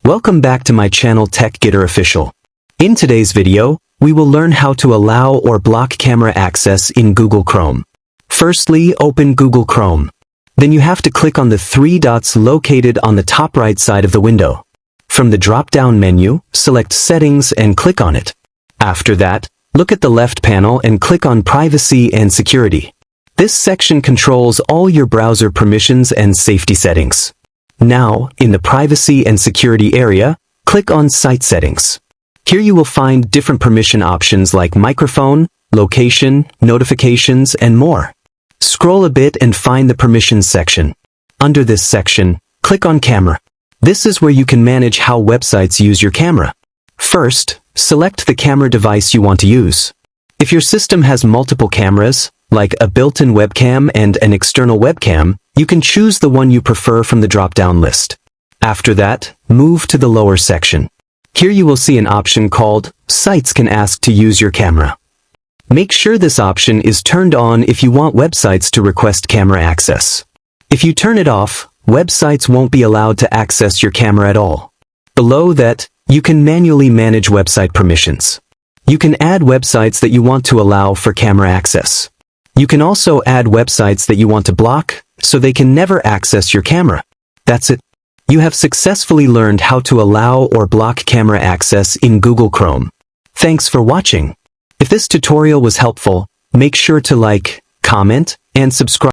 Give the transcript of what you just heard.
Welcome back to my channel Tech Getter Official. In today's video, we will learn how to allow or block camera access in Google Chrome. Firstly, open Google Chrome. Then you have to click on the three dots located on the top right side of the window. From the drop-down menu, select Settings and click on it. After that, look at the left panel and click on Privacy and Security. This section controls all your browser permissions and safety settings. Now, in the Privacy and Security area, click on Site Settings. Here you will find different permission options like microphone, location, notifications, and more. Scroll a bit and find the Permissions section. Under this section, click on Camera. This is where you can manage how websites use your camera. First, select the camera device you want to use. If your system has multiple cameras, like a built-in webcam and an external webcam, you can choose the one you prefer from the drop-down list. After that, move to the lower section. Here you will see an option called Sites Can Ask to Use Your Camera. Make sure this option is turned on if you want websites to request camera access. If you turn it off, websites won't be allowed to access your camera at all. Below that, you can manually manage website permissions. You can add websites that you want to allow for camera access. You can also add websites that you want to block, so they can never access your camera. That's it. You have successfully learned how to allow or block camera access in Google Chrome. Thanks for watching. If this tutorial was helpful, make sure to like, comment, and subscribe.